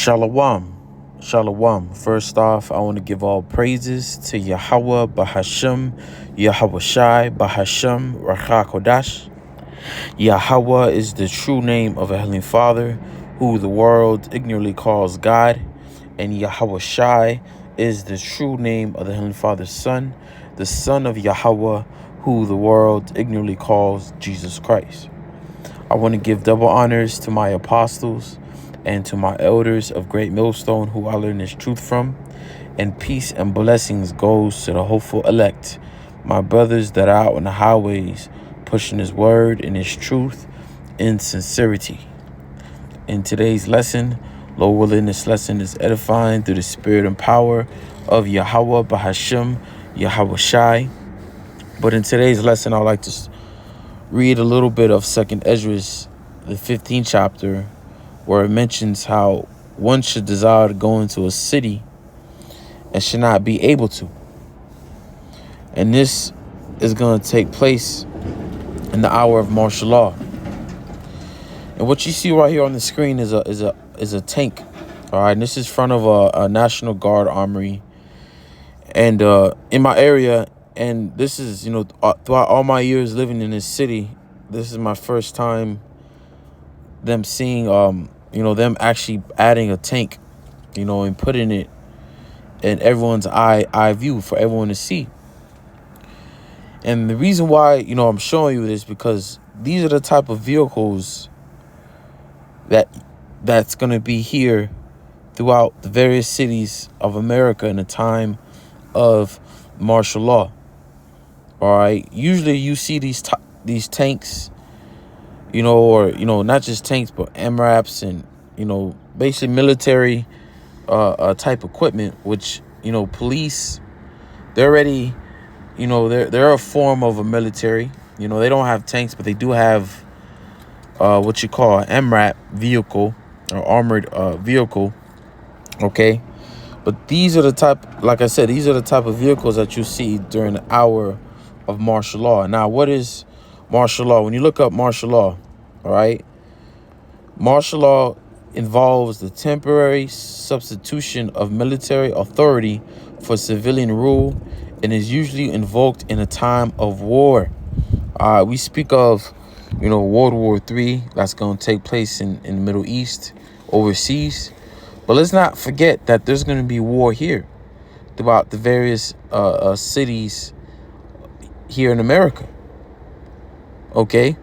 Shalom. Shalom. First off, I want to give all praises to Yahweh Bahashem, Yahweh Shai Bahashem, Rachah Kodash. Yahweh is the true name of a Heavenly Father, who the world ignorantly calls God, and Yahweh Shai is the true name of the Heavenly Father's Son, the Son of Yahweh, who the world ignorantly calls Jesus Christ. I want to give double honors to my apostles and to my elders of Great Millstone, who I learned this truth from. And peace and blessings goes to the hopeful elect, my brothers that are out on the highways, pushing his word and his truth in sincerity. In today's lesson, Lord willing, this lesson is edifying through the spirit and power of Yahweh Bahashem, Yahweh Shai. But in today's lesson, I'd like to read a little bit of 2nd Esdras, the 15th chapter, where it mentions how one should desire to go into a city and should not be able to. And this is going to take place in the hour of martial law. And what you see right here on the screen is a tank. All right, and this is front of a National Guard armory. And in my area, and this is, throughout all my years living in this city, this is my first time them seeing, them actually adding a tank, and putting it in everyone's eye view for everyone to see. And the reason why, I'm showing you this, because these are the type of vehicles that's going to be here throughout the various cities of America in a time of martial law. All right. Usually you see these tanks, or, not just tanks, but MRAPs and, basically military type equipment, which, police, they're already, they're a form of a military. They don't have tanks, but they do have what you call an MRAP vehicle or armored vehicle. Okay. But these are the type, like I said, these are the type of vehicles that you see during the hour of martial law. Now, what is martial law? When you look up martial law, all right, martial law involves the temporary substitution of military authority for civilian rule and is usually invoked in a time of war. We speak of, World War III, that's going to take place in the Middle East, overseas. But let's not forget that there's going to be war here throughout the various cities here in America. Okay?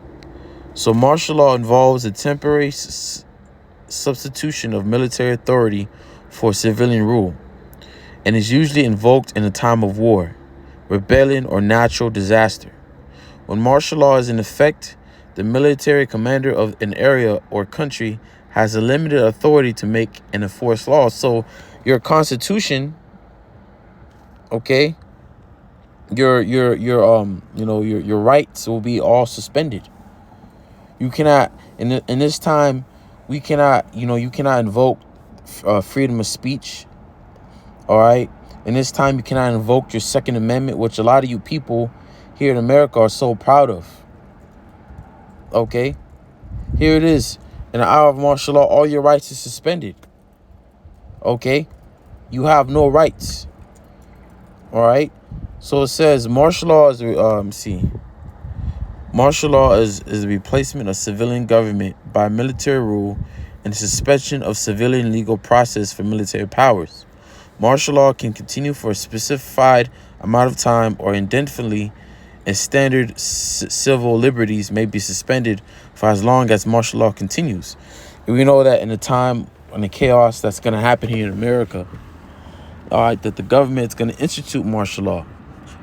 So martial law involves a temporary substitution of military authority for civilian rule and is usually invoked in a time of war, rebellion, or natural disaster. When martial law is in effect, the military commander of an area or country has a limited authority to make and enforce laws. So your constitution, okay, your rights will be all suspended. You cannot in this time, we cannot, you cannot invoke freedom of speech. All right. In this time, you cannot invoke your Second Amendment, which a lot of you people here in America are so proud of. Okay. Here it is. In the hour of martial law, all your rights are suspended. Okay. You have no rights. All right. So it says martial law is, martial law is the replacement of civilian government by military rule and the suspension of civilian legal process for military powers. Martial law can continue for a specified amount of time or indefinitely, and standard civil liberties may be suspended for as long as martial law continues. And we know that in the time, in the chaos that's going to happen here in America, all right, that the government is going to institute martial law.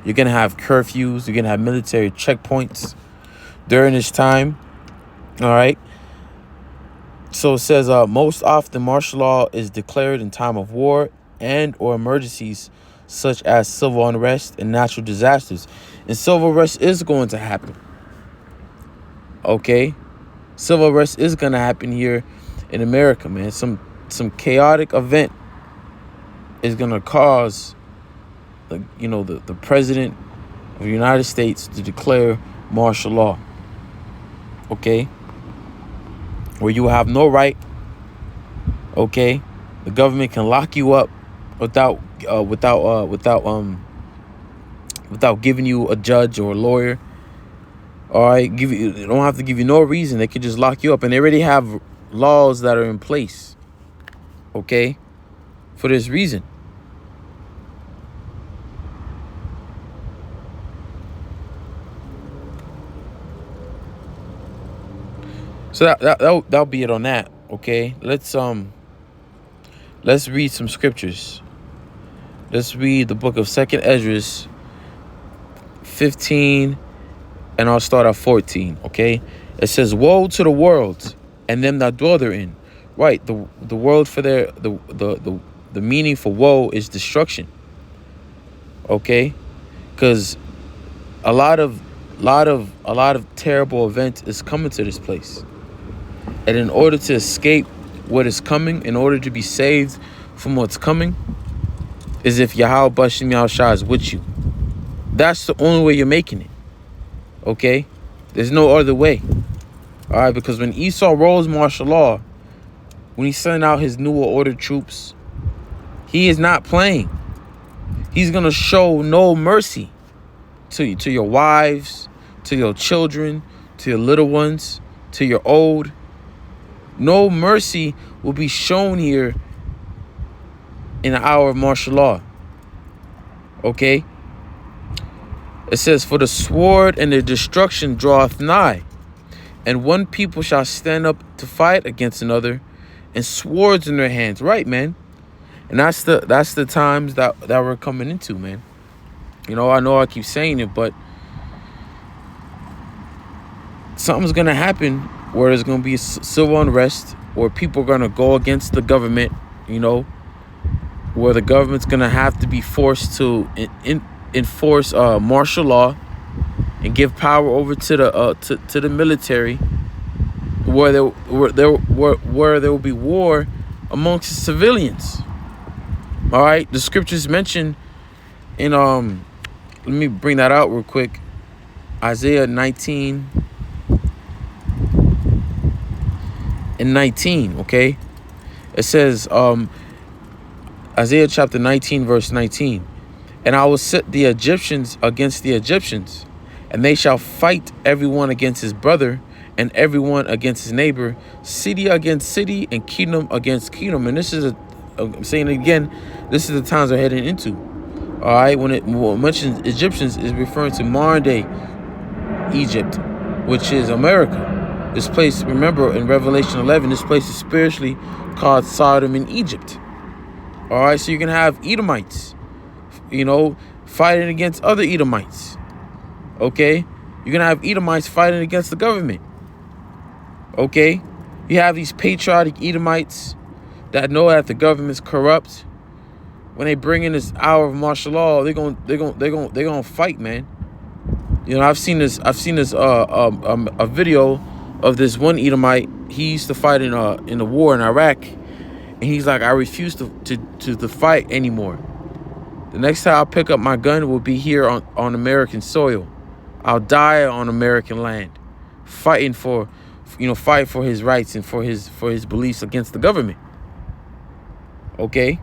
You're going to have curfews. You're going to have military checkpoints during this time. All right. So it says most often martial law is declared in time of war and or emergencies such as civil unrest and natural disasters. And civil unrest is going to happen. Okay. Civil unrest is going to happen here in America, man. Some chaotic event is going to cause the president of the United States to declare martial law. Okay. Where you have no right, okay, The government can lock you up without giving you a judge or a lawyer. All right, they don't have to give you no reason. They could just lock you up, and they already have laws that are in place. Okay, for this reason. So that'll be it on that. Okay, let's read some scriptures. Let's read the book of 2nd Esdras 15, and I'll start at 14. Okay, it says, "Woe to the world and them that dwell therein." Right, the world, for their the meaning for woe is destruction. Okay, because a lot of terrible events is coming to this place. And in order to escape what is coming, in order to be saved from what's coming, is if Yahweh Bashim Yahushua is with you. That's the only way you're making it. Okay? There's no other way. All right? Because when Esau rolls martial law, when he's sending out his New Order troops, he is not playing. He's going to show no mercy to your wives, to your children, to your little ones, to your old. No mercy will be shown here in the hour of martial law. Okay? It says, "For the sword and the destruction draweth nigh, and one people shall stand up to fight against another, and swords in their hands." Right, man. And that's the times that we're coming into, man. You know I keep saying it, but something's gonna happen where there's going to be civil unrest, or people are going to go against the government, you know, where the government's going to have to be forced to enforce martial law and give power over to the military, where there will be war amongst the civilians. All right, the scriptures mention in let me bring that out real quick. Isaiah 19 and 19, okay? It says, Isaiah chapter 19, verse 19, "And I will set the Egyptians against the Egyptians, and they shall fight everyone against his brother, and everyone against his neighbor, city against city, and kingdom against kingdom." And this is I'm saying it again, this is the times we're heading into. All right, when it mentions Egyptians, is referring to modern day Egypt, which is America. This place, remember in Revelation 11, this place is spiritually called Sodom in Egypt. All right, so you can have Edomites, you know, fighting against other Edomites. Okay, you're gonna have Edomites fighting against the government. Okay, you have these patriotic Edomites that know that the government's corrupt. When they bring in this hour of martial law, they're gonna fight, man. You know, I've seen this a video of this one Edomite. He used to fight in the war in Iraq, and he's like, "I refuse to fight anymore. The next time I pick up my gun will be here on American soil. I'll die on American land, fighting for his rights and for his beliefs against the government." Okay?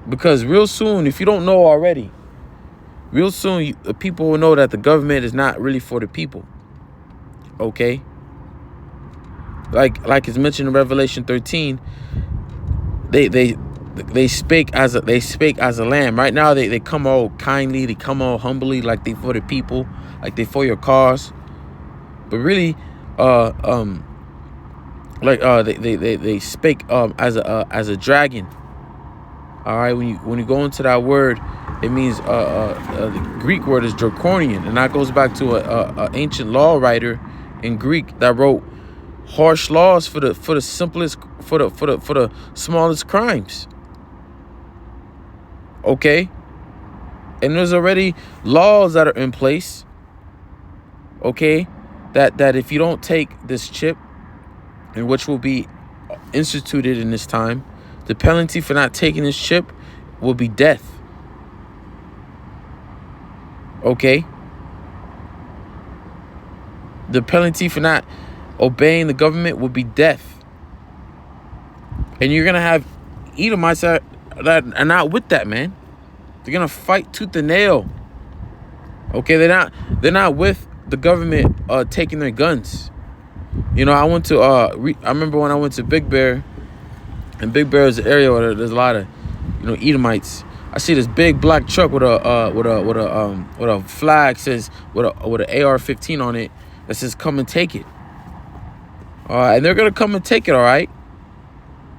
Because real soon, if you don't know already, real soon the people will know that the government is not really for the people. Okay? Like it's mentioned in Revelation 13, they spake as a lamb. Right now they come all kindly, they come all humbly, like they for the people, like they for your cause. But really, they spake as a dragon. All right, when you go into that word, it means the Greek word is draconian, and that goes back to a ancient law writer in Greek that wrote harsh laws for the simplest, for the smallest crimes. Okay, and there's already laws that are in place. Okay, that if you don't take this chip, and which will be instituted in this time, the penalty for not taking this chip will be death. Okay? The penalty for not obeying the government will be death. And you're going to have Edomites that are not with that, man. They're gonna fight tooth and nail. Okay, they're not with the government taking their guns. You know, I went to I remember when I went to Big Bear, and Big Bear is an area where there's a lot of, you know, Edomites. I see this big black truck with a flag says with an AR-15 on it that says "Come and take it." All right, and they're gonna come and take it. All right.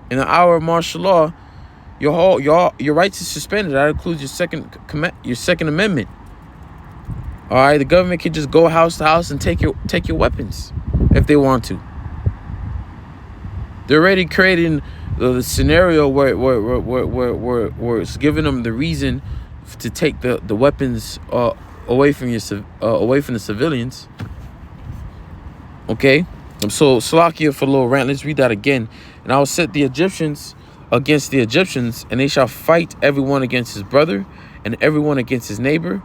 In the hour of martial law, your rights is suspended. That includes your Second Amendment. All right, the government can just go house to house and take your weapons if they want to. They're already creating the scenario where it's giving them the reason to take the weapons away from the civilians. Okay, so Salakia for a little rant. Let's read that again. And I will set the Egyptians against the Egyptians, and they shall fight everyone against his brother, and everyone against his neighbor,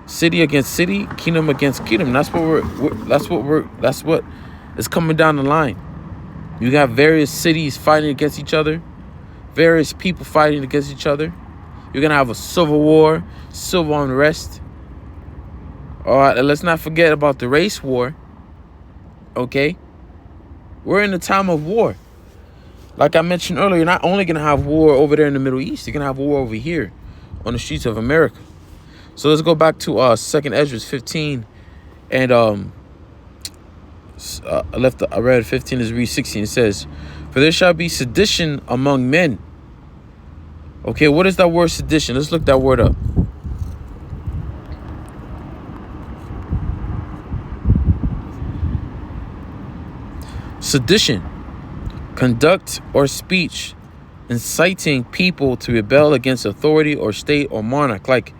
city against city, kingdom against kingdom. That's what is coming down the line. You got various cities fighting against each other, various people fighting against each other. You're gonna have a civil war, civil unrest. All right, and let's not forget about the race war. Okay, we're in a time of war. Like I mentioned earlier, you're not only gonna have war over there in the Middle East, you're gonna have war over here on the streets of America. So let's go back to 2nd Ezra 15, and I read 15. Let's read 16. It says, "For there shall be sedition among men." Okay, what is that word sedition? Let's look that word up. Sedition, conduct or speech inciting people to rebel against authority or state or monarch. Like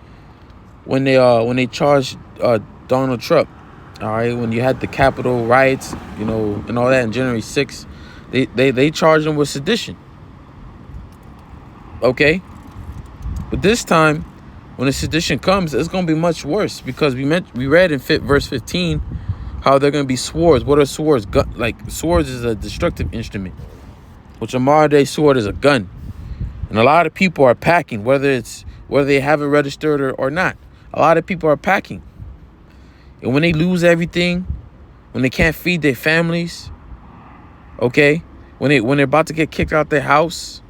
when they charged Donald Trump. All right, when you had the Capitol riots, you know, and all that on January 6th, they charged him with sedition. Okay, but this time, when the sedition comes, it's gonna be much worse, because we read in verse 15 how they're gonna be swords. What are swords? Like swords is a destructive instrument, which a modern day sword is a gun, and a lot of people are packing, whether they haven't registered or not. A lot of people are packing. And when they lose everything, when they can't feed their families, okay, when they're about to get kicked out their house,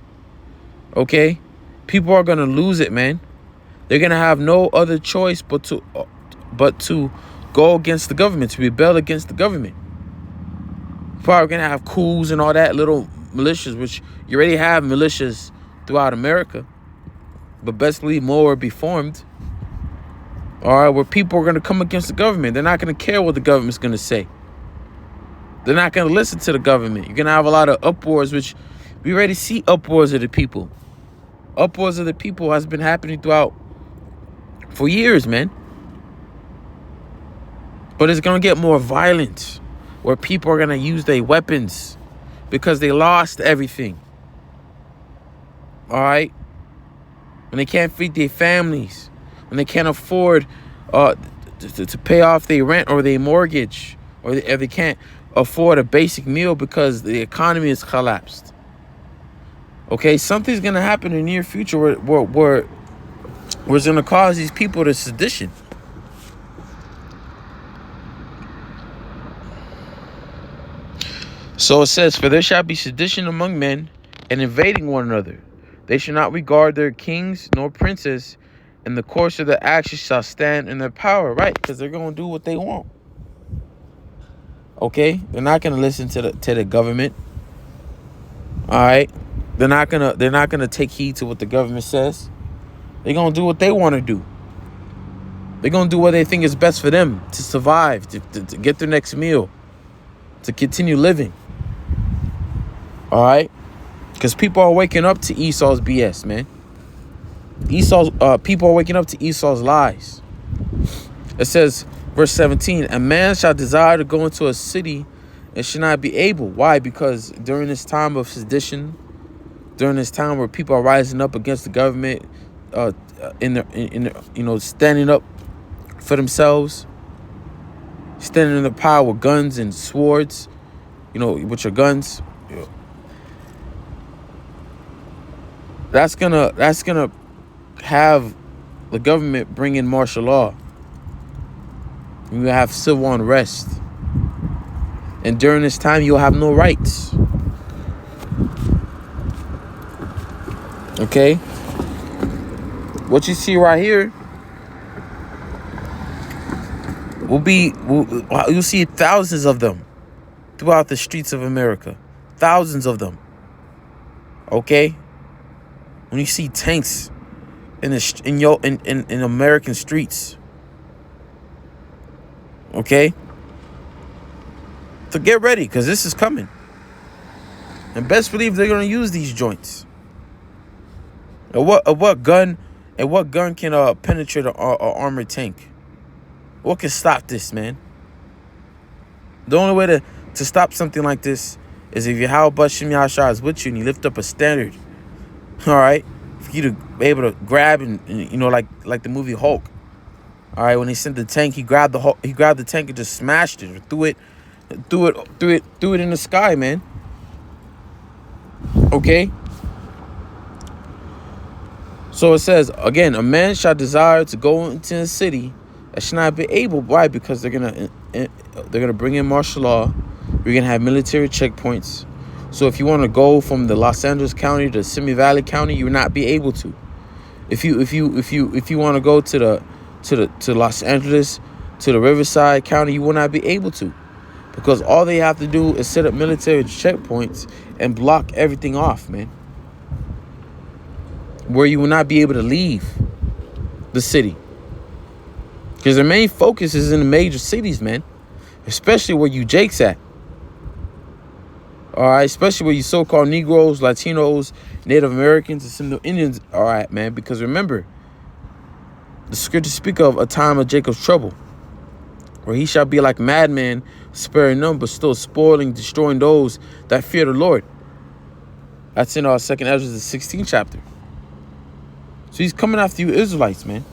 okay, people are gonna lose it, man. They're gonna have no other choice but to go against the government, to rebel against the government. Probably gonna have coups and all that, little militias, which you already have militias throughout America, but best believe more will be formed. All right, where people are going to come against the government. They're not going to care what the government's going to say. They're not going to listen to the government. You're going to have a lot of uproars, which we already see uproars of the people. Uproars of the people has been happening for years, man. But it's going to get more violent, where people are going to use their weapons because they lost everything. All right? When they can't feed their families. When they can't afford to pay off their rent or their mortgage, or they can't afford a basic meal because the economy has collapsed. Okay, something's gonna happen in the near future where it's gonna cause these people to sedition. So it says, "For there shall be sedition among men, and invading one another. They shall not regard their kings nor princes. And the course of the action shall stand in their power," right? Because they're gonna do what they want. Okay, they're not gonna listen to the government. All right, they're not gonna take heed to what the government says. They're gonna do what they want to do. They're gonna do what they think is best for them to survive, to get their next meal, to continue living. All right, because people are waking up to Esau's BS, man. People are waking up to Esau's lies. It says, verse 17, "A man shall desire to go into a city and should not be able." Why? Because during this time of sedition, during this time where people are rising up against the government, standing up for themselves, standing in the power with guns and swords, with your guns. that's gonna have the government bring in martial law. You have civil unrest, and during this time, you'll have no rights. Okay, what you see right here you'll see thousands of them throughout the streets of America, thousands of them. Okay, when you see tanks in American streets, okay, so get ready, because this is coming, and best believe they're gonna use these joints. And what gun can penetrate an armored tank? What can stop this, man? The only way to stop something like this is if Yahweh Bashim Yahshua is with you and you lift up a standard. All right, for you to be able to grab and like the movie Hulk. All right, when he sent the tank, he grabbed the tank and just smashed it, or threw it in the sky, man. Okay. So it says again, a man shall desire to go into a city that should not be able. Why? Because they're gonna bring in martial law. We're gonna have military checkpoints. So if you want to go from the Los Angeles County to Simi Valley County, you will not be able to. If you want to go to Los Angeles, to the Riverside County, you will not be able to, because all they have to do is set up military checkpoints and block everything off, man. Where you will not be able to leave the city, because their main focus is in the major cities, man. Especially where you Jakes at. All right, especially where you so-called Negroes, Latinos, Native Americans, and some Indians. All right, man, because remember, the scriptures speak of a time of Jacob's trouble, where he shall be like madman, sparing none, but still spoiling, destroying those that fear the Lord. That's in our 2nd Ezra, the 16th chapter. So he's coming after you Israelites, man.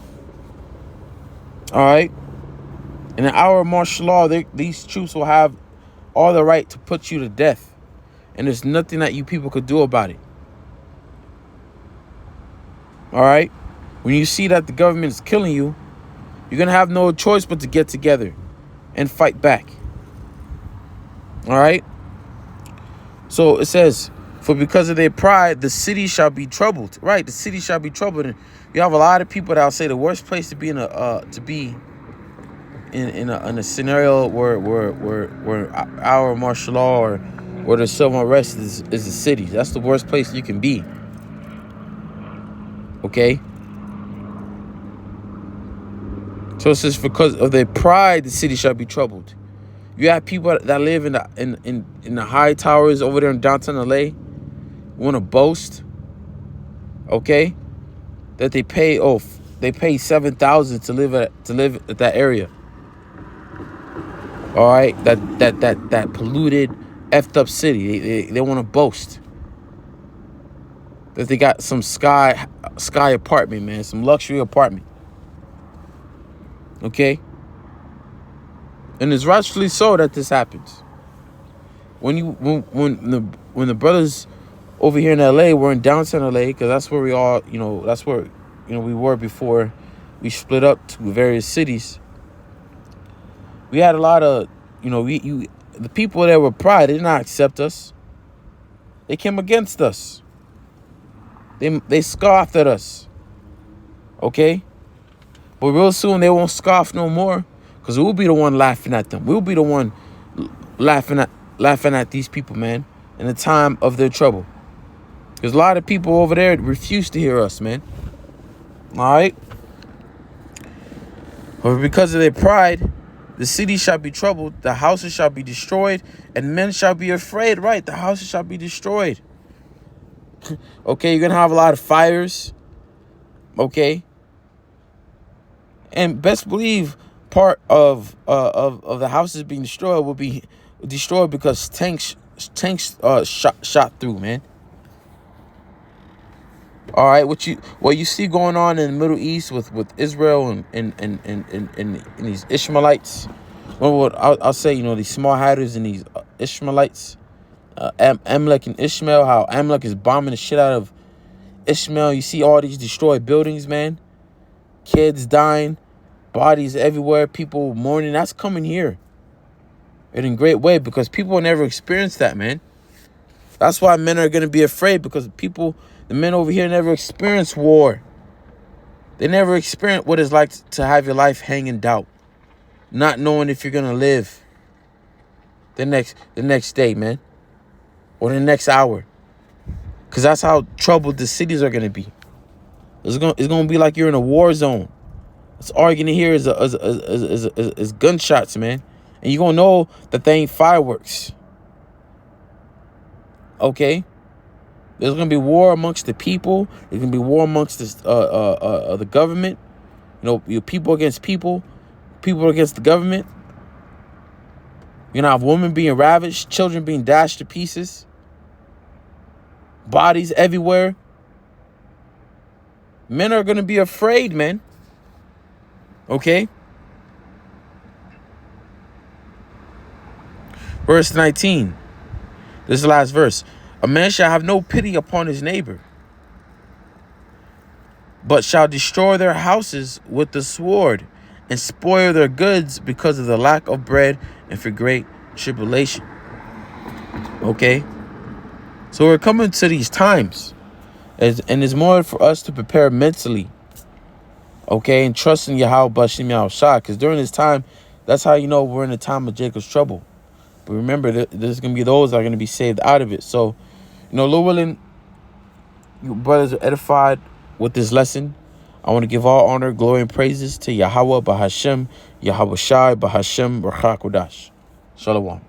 All right. In an hour of martial law, these troops will have all the right to put you to death. And there's nothing that you people could do about it. All right. When you see that the government is killing you, you're going to have no choice but to get together and fight back. All right. So it says, for because of their pride, the city shall be troubled. Right. The city shall be troubled. And you have a lot of people that will say the worst place to be in a scenario where our martial law or where there's civil unrest is the city. That's the worst place you can be. Okay. So it says, because of their pride, the city shall be troubled. You have people that live in the high towers over there in downtown LA, want to boast, okay, that they pay $7,000 to live at that area. All right, that polluted, effed up city. They want to boast that they got some sky apartment, man, some luxury apartment. Okay, and it's rightfully so that this happens. When the brothers over here in LA were in downtown LA, because that's where we all, that's where we were before we split up to various cities. We had a lot of, the people that were pride, they did not accept us. They came against us. They scoffed at us. Okay? But real soon they won't scoff no more, because we'll be the one laughing at them. We'll be the one laughing at these people, man, in the time of their trouble. Because a lot of people over there refuse to hear us, man. All right? But because of their pride, the city shall be troubled, the houses shall be destroyed, and men shall be afraid. Right, the houses shall be destroyed. Okay, you're going to have a lot of fires. Okay? And best believe part of the houses being destroyed will be destroyed because tanks shot through, man. All right, what you see going on in the Middle East with Israel and these Ishmaelites. Well, I'll say, these small hiders and these Ishmaelites, Amalek and Ishmael, how Amalek is bombing the shit out of Ishmael, you see all these destroyed buildings, man. Kids dying, bodies everywhere, people mourning. That's coming here in a great way because people never experienced that, man. That's why men are going to be afraid because the men over here never experienced war. They never experienced what it's like to have your life hang in doubt, not knowing if you're going to live the next day, man, or the next hour. Because that's how troubled the cities are going to be. It's going to be like you're in a war zone. It's arguing here is gunshots, man. And you're going to know that they ain't fireworks. Okay? There's going to be war amongst the people. There's going to be war amongst the government. You know, people against people. People against the government. You're going to have women being ravaged. Children being dashed to pieces. Bodies everywhere. Men are going to be afraid, man. Okay? Verse 19. This is the last verse. A man shall have no pity upon his neighbor, but shall destroy their houses with the sword and spoil their goods because of the lack of bread and for great tribulation. Okay? So we're coming to these times. And it's more for us to prepare mentally. Okay? And trust in Yahweh Bashim Yahushua. Because during this time, that's how you know we're in the time of Jacob's trouble. But remember, there's going to be those that are going to be saved out of it. So, Lord willing, you brothers are edified with this lesson. I want to give all honor, glory, and praises to Yahweh Bahashem, Yahweh Shai Bahashem, Rachakodash. Shalom.